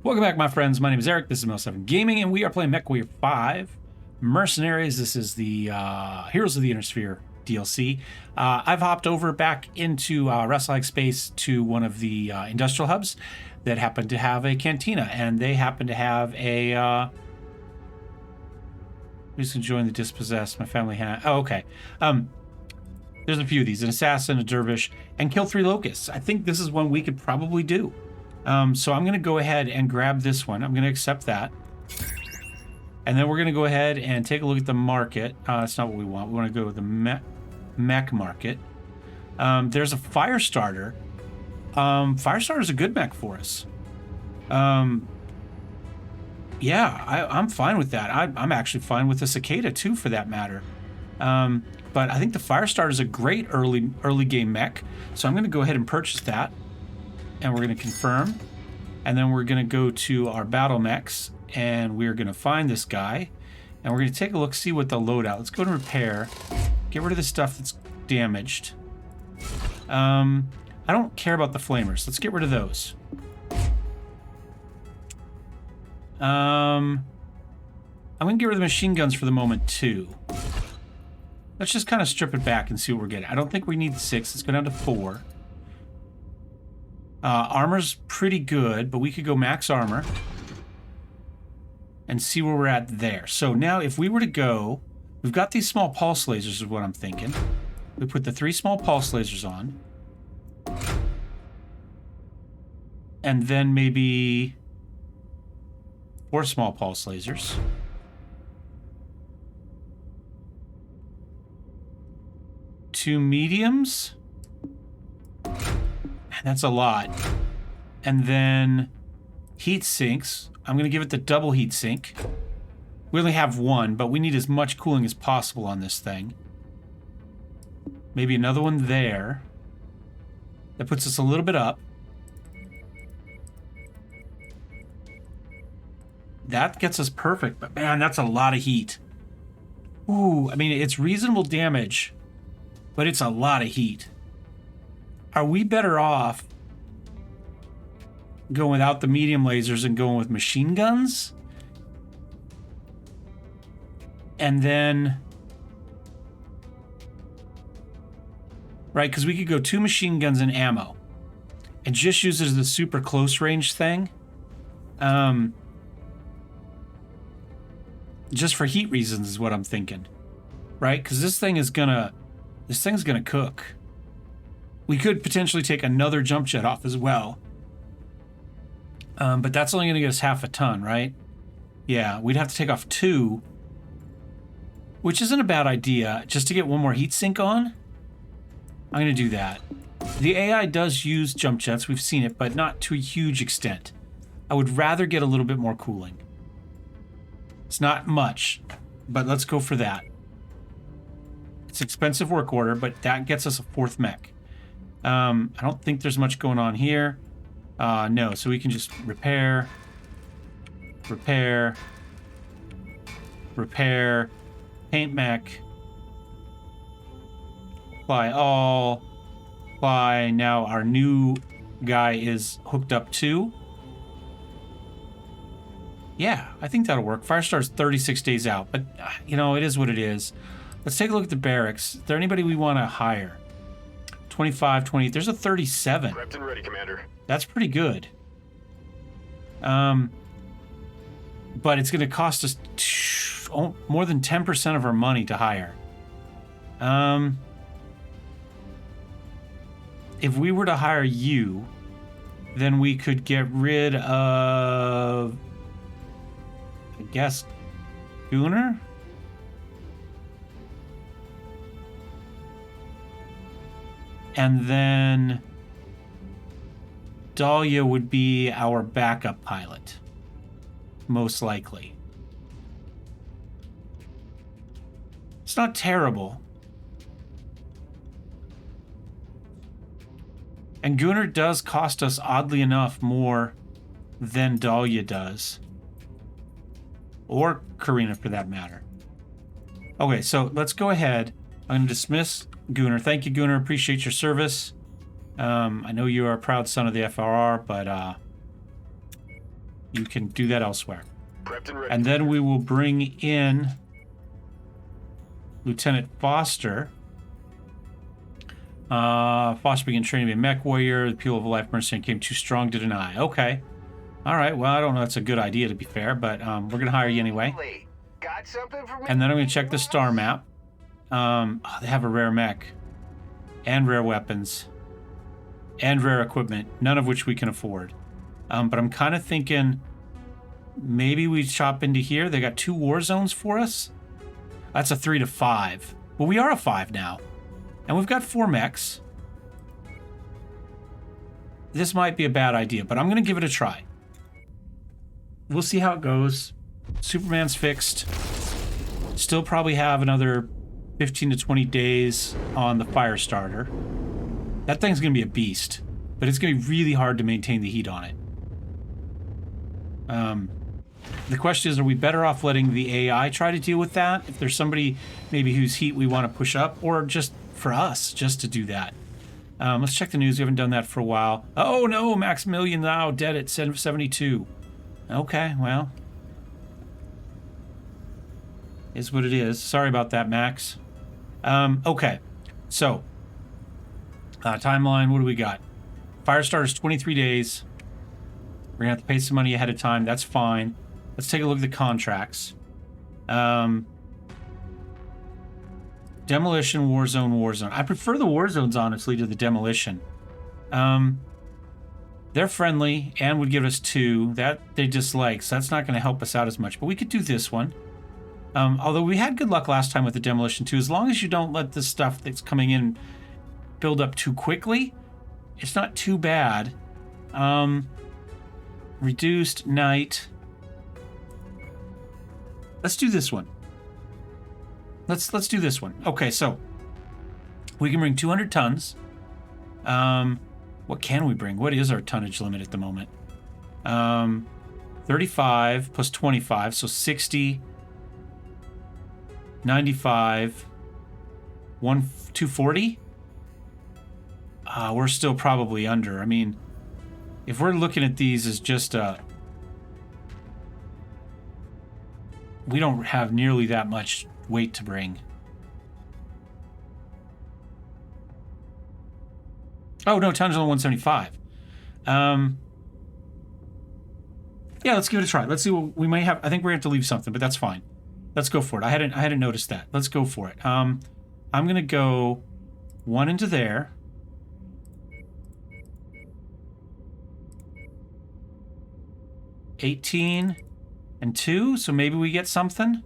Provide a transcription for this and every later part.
Welcome back, my friends. My name is Eric. This is Mel7 Gaming, and we are playing Mechwarrior 5 Mercenaries. This is the Heroes of the Inner Sphere DLC. I've hopped over back into Wrestlehike space to one of the industrial hubs that happen to have a cantina, and they happen to have a... who's going to join the dispossessed? My family has... Oh, okay. There's a few of these. An assassin, a dervish, and kill 3 locusts. I think this is one we could probably do. So I'm going to go ahead and grab this one. I'm going to accept that. And then we're going to go ahead and take a look at the market. That's not what we want. We want to go to the mech market. There's a fire starter. Fire starter is a good mech for us. Yeah, I'm fine with that. I'm actually fine with the cicada too, for that matter. But I think the fire starter is a great early game mech. So I'm going to go ahead and purchase that. And we're going to confirm, and then we're going to go to our battlemechs, and we're going to find this guy, and we're going to take a look, see what the loadout. Let's go to repair, get rid of the stuff that's damaged. I don't care about the flamers. Let's get rid of those. I'm going to get rid of the machine guns for the moment too. Let's just kind of strip it back and see what we're getting. I don't think we need 6. Let's go down to 4. Armor's pretty good, but we could go max armor and see where we're at there. So now if we were to go, we've got these small pulse lasers is what I'm thinking. We put the 3 small pulse lasers on. And then maybe 4 small pulse lasers. Two mediums. That's a lot. And then heat sinks. I'm going to give it the double heat sink. We only have 1, but we need as much cooling as possible on this thing. Maybe another one there. That puts us a little bit up. That gets us perfect, but man, that's a lot of heat. Ooh, I mean, it's reasonable damage, but it's a lot of heat. Are we better off going without the medium lasers and going with machine guns? And then... Right, because we could go 2 machine guns and ammo. And just use it as the super close range thing. Just for heat reasons is what I'm thinking. Right? Because this thing's gonna cook. We could potentially take another jump jet off as well. But that's only going to get us half a ton, right? Yeah, we'd have to take off 2. Which isn't a bad idea, just to get 1 more heat sink on. I'm going to do that. The AI does use jump jets, we've seen it, but not to a huge extent. I would rather get a little bit more cooling. It's not much, but let's go for that. It's expensive work order, but that gets us a 4th mech. I don't think there's much going on here. No, so we can just repair, repair, repair, paint mech, apply all, apply. Now our new guy is hooked up too. Yeah, I think that'll work. Firestar's 36 days out, but you know, it is what it is. Let's take a look at the barracks. Is there anybody we want to hire? 25, 28. There's a 37. Prepped and ready, Commander. That's pretty good. But it's going to cost us more than 10% of our money to hire. If we were to hire you, then we could get rid of, I guess, Gunnar? And then Dahlia would be our backup pilot, most likely. It's not terrible. And Gunnar does cost us, oddly enough, more than Dahlia does. Or Karina, for that matter. Okay, so let's go ahead. I'm going to dismiss Gunnar. Thank you, Gunnar. Appreciate your service. I know you are a proud son of the FRR, but You can do that elsewhere. Prepped and ready. And then we will bring in Lieutenant Foster. Foster began training to be a Mechwarrior. The appeal of a life mercenary came too strong to deny. Okay. All right. Well, I don't know. That's a good idea, to be fair, but we're going to hire you anyway. Got something for me? And then I'm going to check the star map. They have a rare mech. And rare weapons. And rare equipment. None of which we can afford. But I'm kind of thinking maybe we chop into here. They got 2 war zones for us. That's a 3 to 5. Well, we are a 5 now. And we've got 4 mechs. This might be a bad idea, but I'm going to give it a try. We'll see how it goes. Superman's fixed. Still probably have another 15 to 20 days on the fire starter. That thing's going to be a beast, but it's going to be really hard to maintain the heat on it. The question is, are we better off letting the AI try to deal with that? If there's somebody maybe whose heat we want to push up, or just for us, just to do that. Let's check the news. We haven't done that for a while. Oh no, Maximilian now dead at 72. Okay, well. Is what it is. Sorry about that, Max. Okay, so. Timeline, what do we got? Firestarter's 23 days. We're going to have to pay some money ahead of time. That's fine. Let's take a look at the contracts. Demolition, Warzone, Warzone. I prefer the Warzones, honestly, to the Demolition. They're friendly and would give us 2. That they dislike, so that's not going to help us out as much. But we could do this one. Although we had good luck last time with the Demolition, too. As long as you don't let the stuff that's coming in build up too quickly, it's not too bad. Reduced night. Let's do this one. Let's do this one. Okay, so we can bring 200 tons. What can we bring? What is our tonnage limit at the moment? 35 plus 25, so 60, 95, 240. We're still probably under. I mean, if we're looking at these as just we don't have nearly that much weight to bring. Oh no, tonnage only 175. Yeah, let's give it a try. Let's see what we might have. I think we're gonna have to leave something, but that's fine. Let's go for it. I hadn't noticed that. Let's go for it. I'm gonna go 1 into there. $18 and 2, so maybe we get something.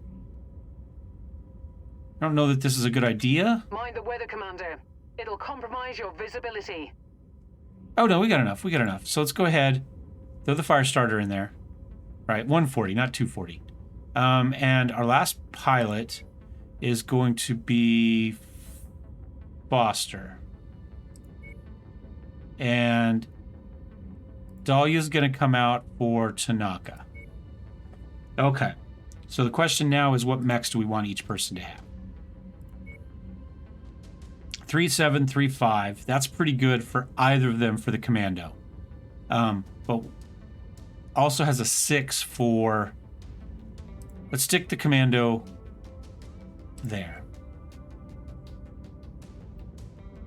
I don't know that this is a good idea. Mind the weather, Commander. It'll compromise your visibility. Oh no, we got enough. We got enough. So let's go ahead, throw the fire starter in there. Right, 140, not 240. And our last pilot is going to be Foster. And Dahlia's going to come out for Tanaka. Okay. So the question now is, what mechs do we want each person to have? 3.7, 3.5. That's pretty good for either of them for the commando. But also has a 6 for... Let's stick the commando there.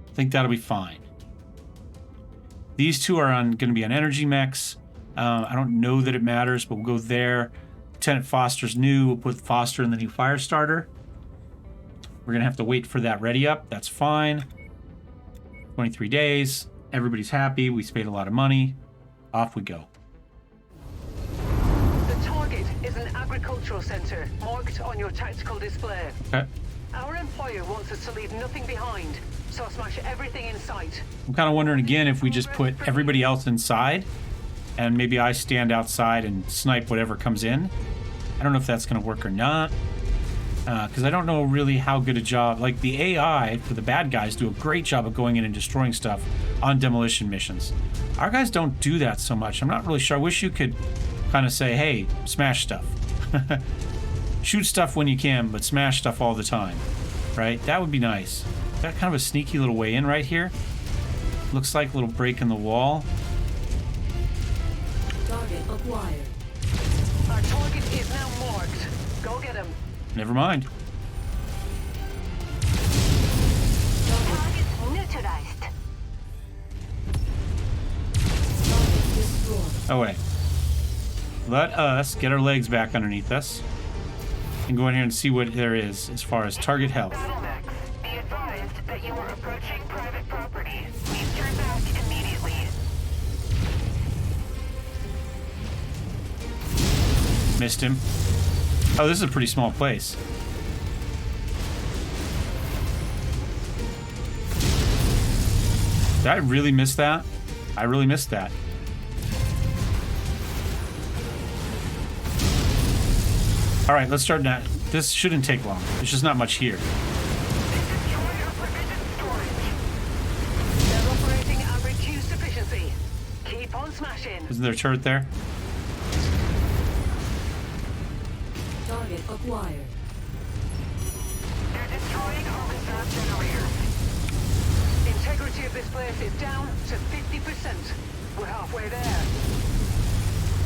I think that'll be fine. These two are going to be on energy mechs. I don't know that it matters, but we'll go there. Lieutenant Foster's new. We'll put Foster in the new fire starter. We're going to have to wait for that ready up. That's fine. 23 days. Everybody's happy. We paid a lot of money. Off we go. The target is an agricultural center marked on your tactical display. Okay. Our employer wants us to leave nothing behind, so smash everything in sight. I'm kind of wondering again if we just put everybody else inside and maybe I stand outside and snipe whatever comes in. I don't know if that's going to work or not. Because I don't know really how good a job... Like, the AI for the bad guys do a great job of going in and destroying stuff on demolition missions. Our guys don't do that so much. I'm not really sure. I wish you could kind of say, hey, smash stuff. Shoot stuff when you can, but smash stuff all the time. Right? That would be nice. Got kind of a sneaky little way in right here. Looks like a little break in the wall. Target acquired. Our target is now marked. Go get him. Never mind. Target neutralized. Oh, wait. Let us get our legs back underneath us and go in here and see what there is as far as target health. Battlemechs, be advised that you are approaching private property. Please turn back immediately. Missed him. Oh, this is a pretty small place. Did I really miss that? I really missed that. All right, let's start now. This shouldn't take long. There's just not much here. They're operating at reduced efficiency. Keep on smashing. Isn't there a turret there? Target acquired. They're destroying our reserve generators. Integrity of this place is down to 50%. We're halfway there.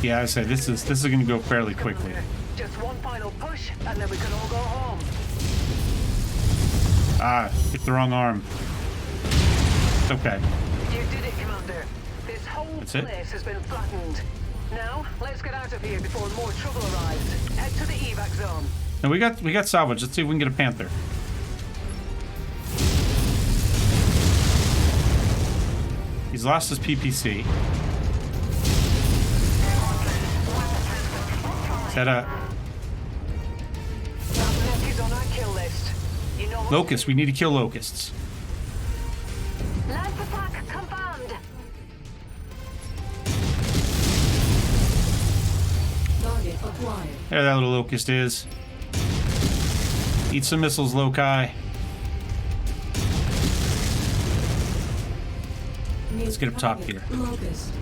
Yeah, I say this is going to go fairly quickly. Just one final push, and then we can all go home. Ah, hit the wrong arm. It's okay. You did it, Commander. This whole That's it? place has been flattened. Now, let's get out of here before more trouble arrives. Head to the evac zone. Now we got salvage. Let's see if we can get a panther. He's lost his PPC. Is that a That mech is on our kill list. You know what? locust? We need to kill locusts. Lance attack confirmed. Target acquired. There that little locust is. Eat some missiles, Loci. Let's get up top here. Locust.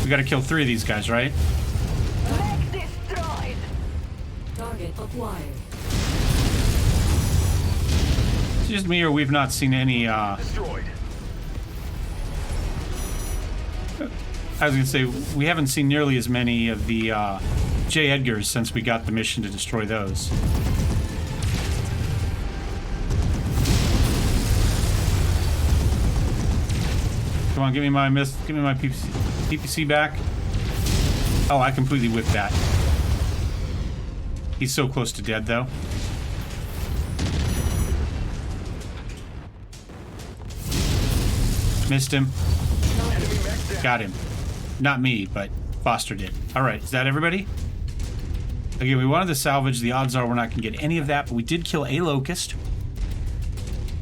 We gotta kill 3 of these guys, right? Mech destroyed. Target acquired. It's just me, or we've not seen any. Destroyed. I was gonna say we haven't seen nearly as many of the J. Edgars since we got the mission to destroy those. Come on, give me my PPC back. Oh, I completely whipped that. He's so close to dead, though. Missed him. Enemy mech down. Got him. Not me, but Foster did. All right, is that everybody? Again, we wanted to salvage. The odds are we're not going to get any of that, but we did kill a locust.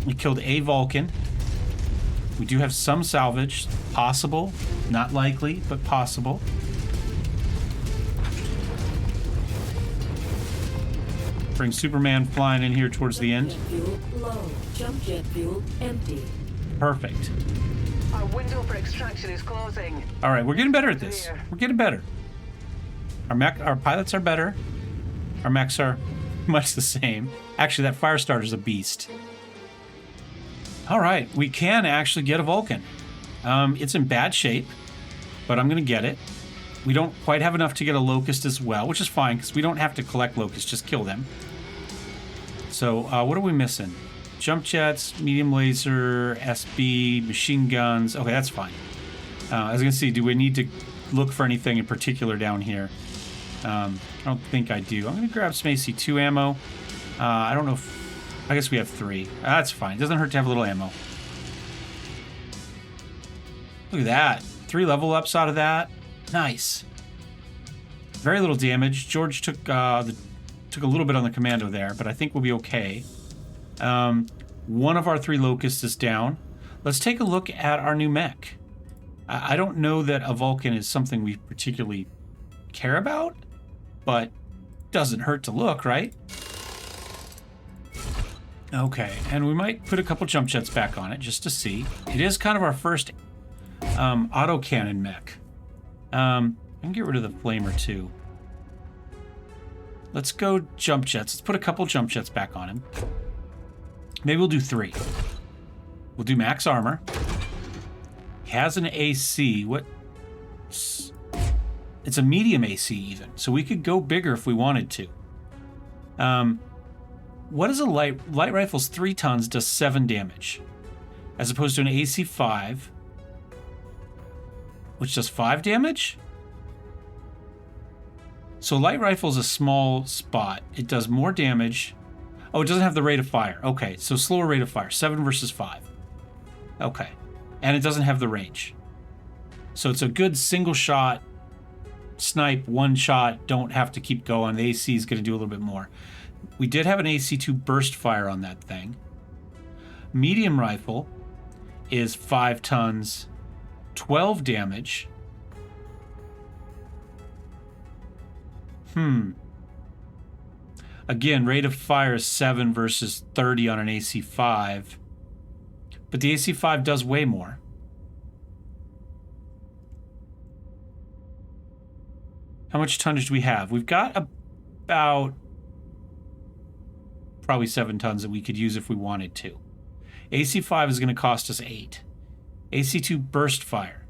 We killed a Vulcan. We do have some salvage. Possible. Not likely, but possible. Bring Superman flying in here towards the end. Jet fuel low. Jump jet fuel empty. Perfect. Our window for extraction is closing. All right, we're getting better at this. We're getting better. Our pilots are better. Our mechs are much the same. Actually, that fire starter's a beast. All right, we can actually get a Vulcan. It's in bad shape, but I'm going to get it. We don't quite have enough to get a Locust as well, which is fine because we don't have to collect Locusts, just kill them. So what are we missing? Jump jets, medium laser, SB, machine guns. Okay, that's fine. I was going to see, do we need to look for anything in particular down here? I don't think I do. I'm going to grab some AC2 ammo. I don't know if... I guess we have 3. That's fine. It doesn't hurt to have a little ammo. Look at that. 3 level ups out of that. Nice. Very little damage. George took took a little bit on the commando there, but I think we'll be okay. One of our 3 locusts is down. Let's take a look at our new mech. I don't know that a Vulcan is something we particularly care about, but doesn't hurt to look, right? Okay, and we might put a couple jump jets back on it just to see. It is kind of our first autocannon mech. I can get rid of the flamer too. Let's go jump jets. Let's put a couple jump jets back on him. Maybe we'll do 3. We'll do max armor. Has an AC. What? It's a medium AC even, so we could go bigger if we wanted to. What is a light rifle's 3 tons does 7 damage, as opposed to an AC 5, which does 5 damage? So light rifle is a small spot. It does more damage. Oh, it doesn't have the rate of fire. Okay, so slower rate of fire. 7 versus 5. Okay. And it doesn't have the range. So it's a good single shot, snipe, one shot, don't have to keep going. The AC is going to do a little bit more. We did have an AC2 burst fire on that thing. Medium rifle is 5 tons, 12 damage. Again, rate of fire is 7 versus 30 on an AC5. But the AC5 does way more. How much tonnage do we have? We've got about probably 7 tons that we could use if we wanted to. AC5 is going to cost us 8. AC2 burst fire.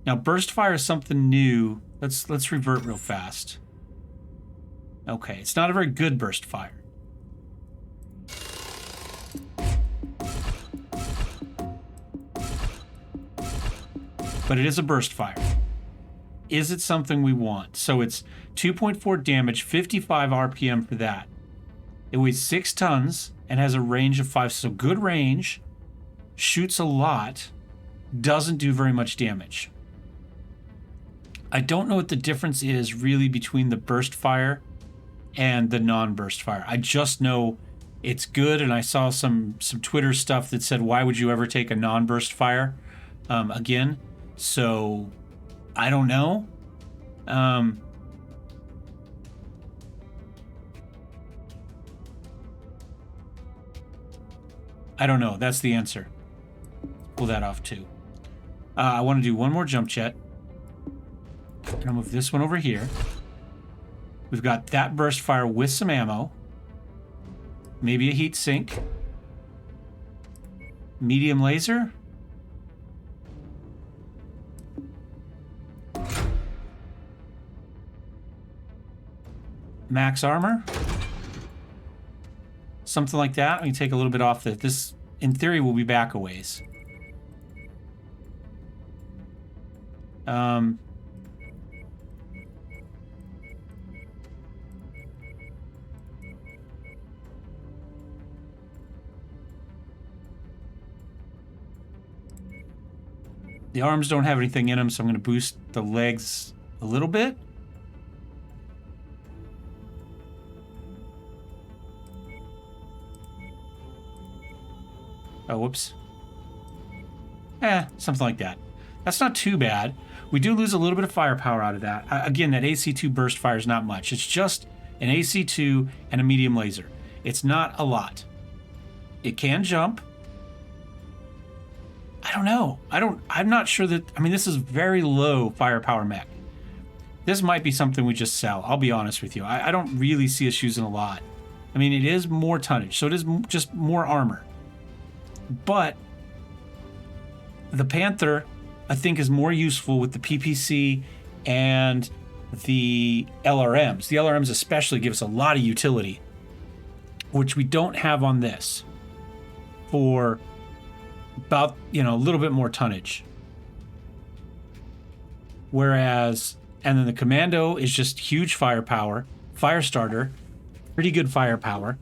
Now burst fire is something new. Let's revert real fast. Okay, it's not a very good burst fire. But it is a burst fire. Is it something we want? So it's 2.4 damage, 55 RPM for that. It weighs 6 tons and has a range of 5, so good range, shoots a lot, doesn't do very much damage. I don't know what the difference is really between the burst fire and the non-burst fire. I just know it's good, and I saw some Twitter stuff that said, why would you ever take a non-burst fire again? So I don't know. I don't know. That's the answer. Pull that off too. I want to do one more jump jet. And I'll move this one over here. We've got that burst fire with some ammo. Maybe a heat sink. Medium laser. Max armor. Something like that. We can take a little bit off the... This, in theory, will be back a ways. The arms don't have anything in them, so I'm going to boost the legs a little bit. Oh, whoops. Something like that. That's not too bad. We do lose a little bit of firepower out of that. Again, that AC2 burst fire is not much. It's just an AC2 and a medium laser. It's not a lot. It can jump. I don't know. I'm not sure that... I mean, this is very low firepower mech. This might be something we just sell. I'll be honest with you. I don't really see us using a lot. I mean, it is more tonnage, so it is just more armor. But the Panther, I think, is more useful with the PPC and the LRMs. The LRMs especially give us a lot of utility, which we don't have on this for about, a little bit more tonnage. Whereas, and then the Commando is just huge firepower, Firestarter, pretty good firepower.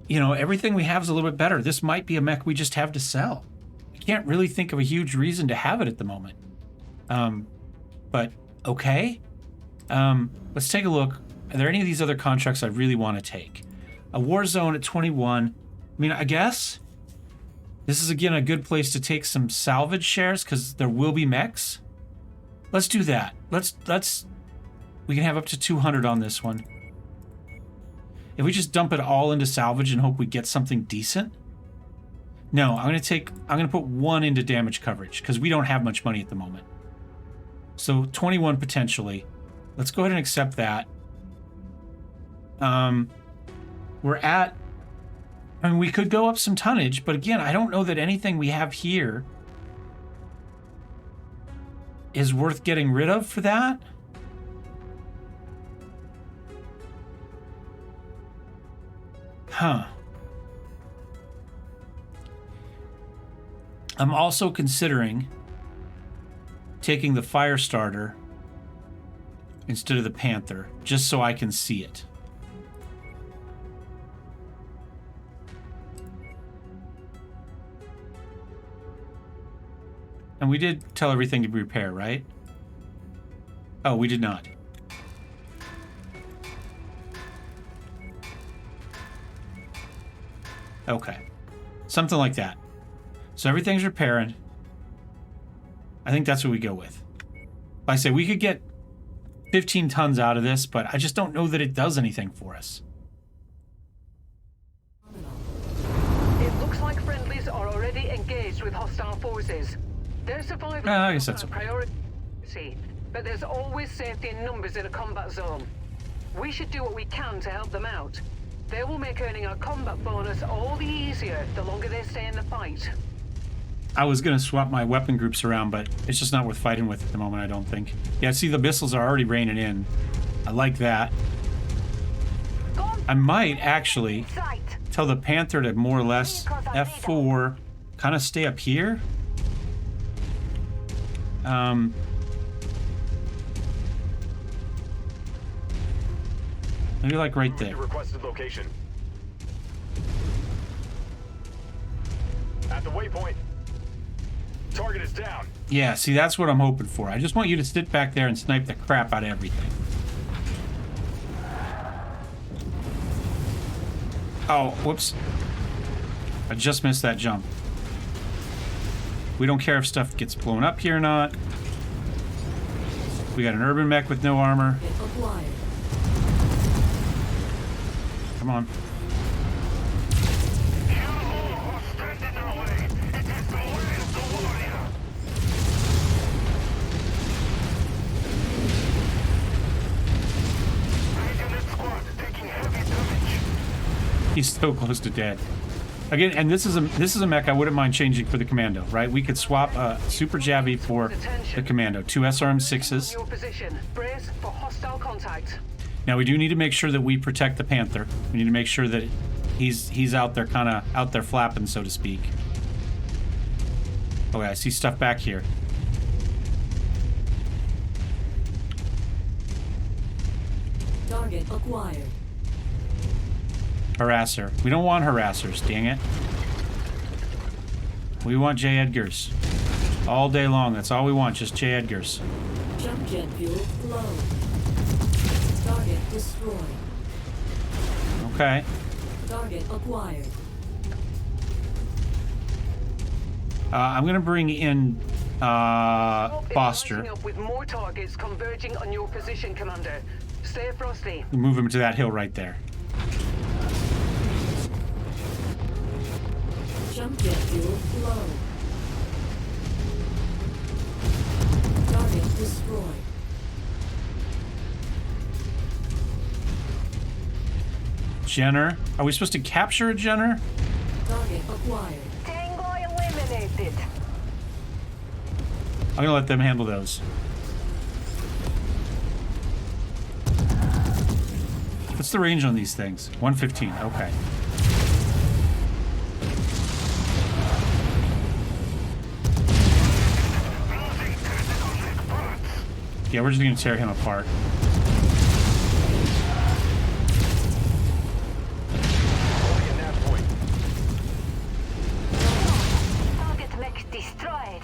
Everything we have is a little bit better. This might be a mech we just have to sell. I can't really think of a huge reason to have it at the moment. But okay. Let's take a look. Are there any of these other contracts I really want to take? A war zone at 21. I mean, I guess this is again a good place to take some salvage shares because there will be mechs. Let's do that. We can have up to 200 on this one. If we just dump it all into salvage and hope we get something decent. No, I'm gonna put 1 into damage coverage because we don't have much money at the moment. So 21 potentially. Let's go ahead and accept that. We're at I mean, we could go up some tonnage, but again, I don't know that anything we have here is worth getting rid of for that. Huh. I'm also considering taking the fire starter instead of the Panther, just so I can see it. And we did tell everything to repair, right? Oh, we did not. Okay. Something like that. So everything's repairing. I think that's what we go with. Like I say, we could get 15 tons out of this, but I just don't know that it does anything for us. It looks like friendlies are already engaged with hostile forces. Their survival I guess is that's a okay. priority, but there's always safety in numbers in a combat zone. We should do what we can to help them out. They will make earning our combat bonus all the easier the longer they stay in the fight. I was going to swap my weapon groups around, but it's just not worth fighting with at the moment, I don't think. Yeah, see, the missiles are already raining in. I like that. I might actually tell the Panther to more or less F4, kind of stay up here. Maybe like right there. Your requested location. At the waypoint. Target is down. Yeah, see, that's what I'm hoping for. I just want you to sit back there and snipe the crap out of everything. Oh, whoops. I just missed that jump. We don't care if stuff gets blown up here or not. We got an urban mech with no armor. Acquired. Come on. He's so close to dead. Again, and this is a mech I wouldn't mind changing for the commando, right? We could swap a Super Javi for the commando. 2 SRM6s. Your position. Brace for hostile contact. Now we do need to make sure that we protect the Panther. We need to make sure that he's out there, kind of out there flapping, so to speak. Okay, I see stuff back here. Target acquired. Harasser. We don't want harassers, dang it. We want J. Edgars. All day long, that's all we want, just J. Edgars. Jump jet fuel low. Target destroyed. Okay. Target acquired. I'm gonna bring in Foster. Lining up with more targets converging on your position, Commander. Stay frosty. Move him to that hill right there. Jump jet fuel low. Target destroyed. Jenner. Are we supposed to capture a Jenner? Target acquired. Tango eliminated. I'm gonna let them handle those. What's the range on these things? 115. Okay. Yeah, we're just gonna tear him apart. Only in that point. Target mech destroyed.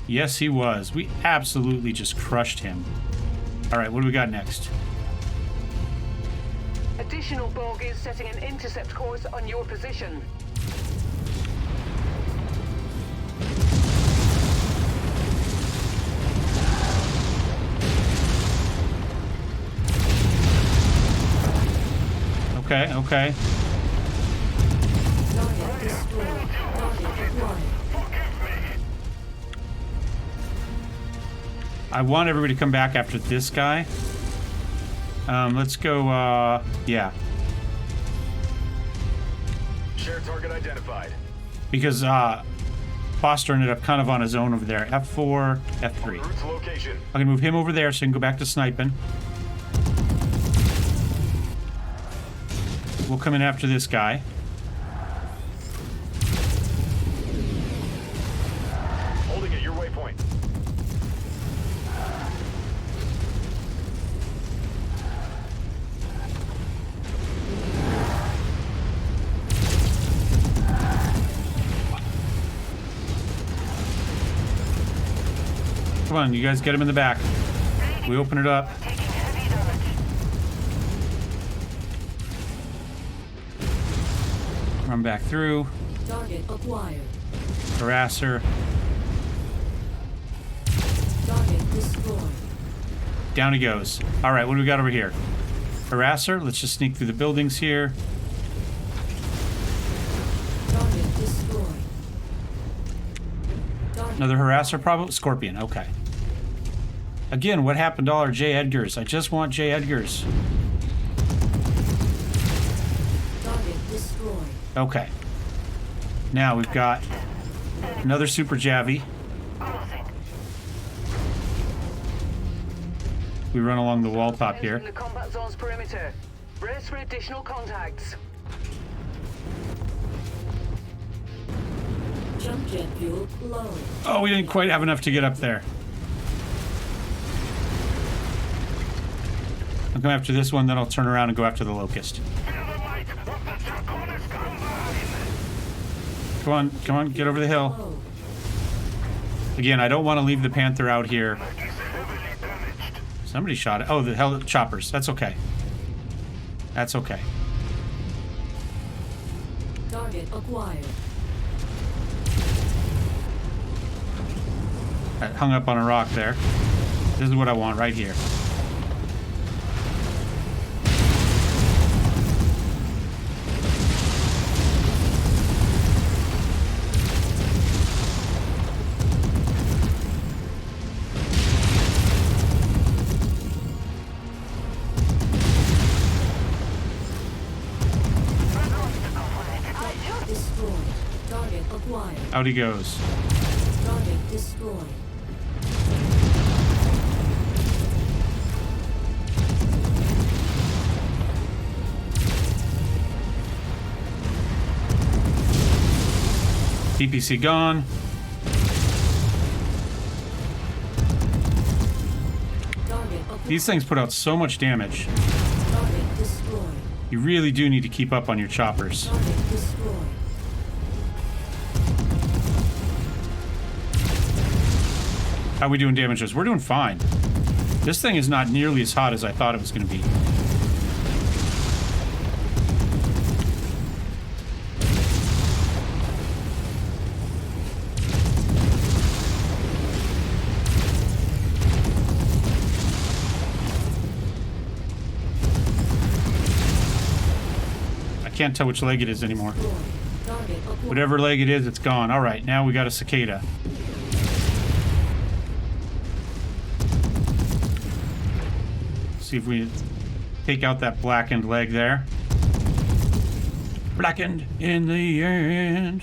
Yes, he was. We absolutely just crushed him. All right, what do we got next? Additional bogies setting an intercept course on your position. Okay, okay. Target destroyed. Target acquired. I want everybody to come back after this guy. Let's go, yeah. Shared target identified. Because Foster ended up kind of on his own over there. F4, F3. Route to location. I'm gonna move him over there so he can go back to sniping. We'll come in after this guy. Holding at your waypoint. Come on, you guys get him in the back. We open it up. Taking heavy damage. Run back through. Target acquired. Harasser. Target destroyed. Down he goes. All right, what do we got over here? Harasser. Let's just sneak through the buildings here. Target destroyed. Target Another harasser, probably. Scorpion. Okay. Again, what happened to all our J. Edgars? I just want J. Edgars. target destroyed. Okay. Now we've got another Super Javi. Closing. We run along the wall top here. Entering the combat zone's perimeter. Brace for additional contacts. Jump jet fuel low. Oh, we didn't quite have enough to get up there. I'll come after this one, then I'll turn around and go after the Locust. Come on, get over the hill. Low. Again, I don't want to leave the Panther out here. Somebody shot it. Oh, the hell, choppers. That's okay. That's okay. Target acquired. That hung up on a rock there. This is what I want right here. Destroyed. Target acquired. Out he goes. Target destroyed. PPC gone. Target acquired. These things put out so much damage. Target destroyed. You really do need to keep up on your choppers. Target destroyed. How are we doing damages? We're doing fine. This thing is not nearly as hot as I thought it was going to be. I can't tell which leg it is anymore. Target acquired. Whatever leg it is, it's gone. All right, now we got a cicada. See if we take out that blackened leg there. Blackened in the end.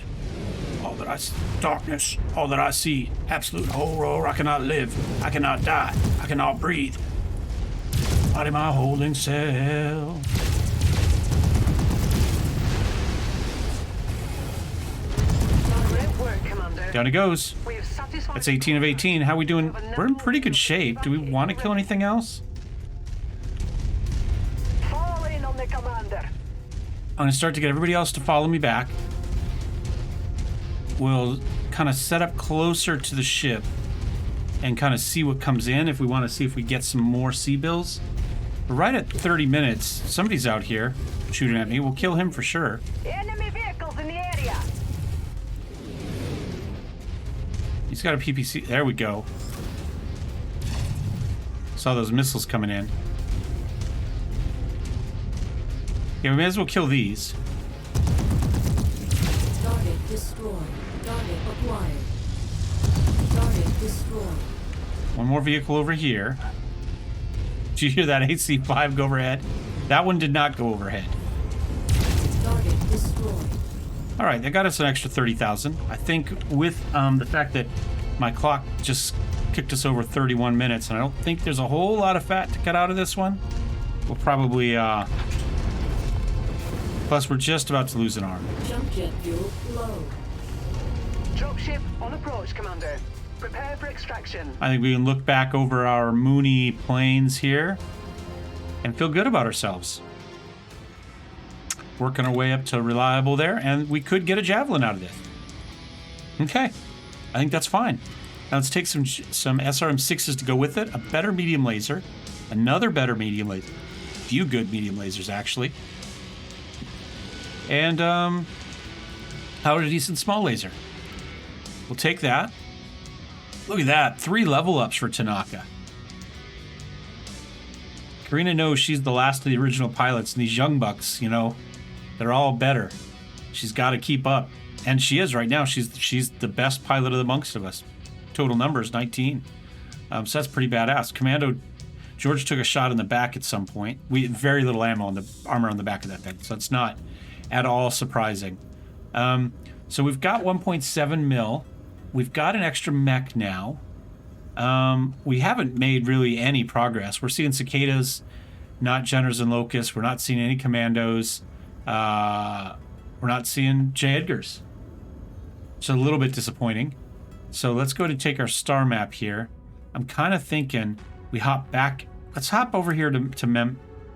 All that I darkness, all that I see, absolute horror. I cannot live, I cannot die, I cannot breathe. Body my holding cell. Great work, Commander. Down it goes. We have satisfied. That's 18 of 18. How we doing? We're in pretty good shape. Do we want to kill anything else? Fall in on the commander. I'm going to start to get everybody else to follow me back. We'll kind of set up closer to the ship and kind of see what comes in if we want to see if we get some more sea-bills. We're right at 30 minutes. Somebody's out here shooting at me. We'll kill him for sure. Enemy vehicles in the area. He's got a PPC. There we go. Saw those missiles coming in. Yeah, we may as well kill these. Target destroyed. Target acquired. Target destroyed. One more vehicle over here. Did you hear that AC-5 go overhead? That one did not go overhead. Target destroyed. All right, that got us an extra 30,000. I think with the fact that my clock just kicked us over 31 minutes, and I don't think there's a whole lot of fat to cut out of this one, we'll probably... Plus, we're just about to lose an arm. Jump jet fuel low. Dropship on approach, Commander. Prepare for extraction. I think we can look back over our moony plains here and feel good about ourselves. Working our way up to reliable there, and we could get a javelin out of this. Okay, I think that's fine. Now let's take some SRM6s to go with it, a better medium laser, another better medium laser, a few good medium lasers actually, and how about a decent small laser? We'll take that. Look at that, 3 level ups for Tanaka. Karina knows she's the last of the original pilots, and these young bucks, you know, they're all better. She's got to keep up, and she is right now. She's the best pilot of amongst of us. Total numbers 19, so that's pretty badass. Commando George took a shot in the back at some point. We had very little ammo on the armor on the back of that thing, so it's not at all surprising. So we've got 1.7 mil. We've got an extra mech now. We haven't made really any progress. We're seeing cicadas, not Jenners and locusts. We're not seeing any commandos. We're not seeing J. Edgars. It's a little bit disappointing. So let's go to take our star map here. I'm kind of thinking we hop back. Let's hop over here to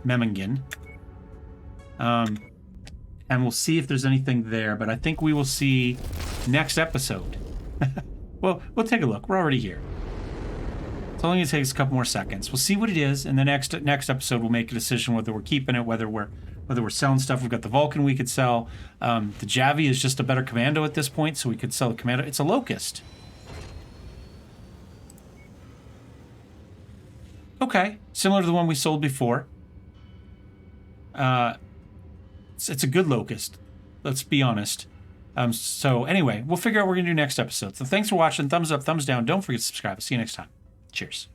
Memmingen. And we'll see if there's anything there. But I think we will see next episode. Well, we'll take a look. We're already here. It's only going to take us a couple more seconds. We'll see what it is, and the next episode we'll make a decision whether we're keeping it, whether we're selling stuff. We've got the Vulcan we could sell. The Javi is just a better commando at this point, so we could sell the commando. It's a Locust. Okay, similar to the one we sold before. It's a good Locust. Let's be honest. So anyway, we'll figure out what we're going to do next episode. So thanks for watching. Thumbs up, thumbs down. Don't forget to subscribe. See you next time. Cheers.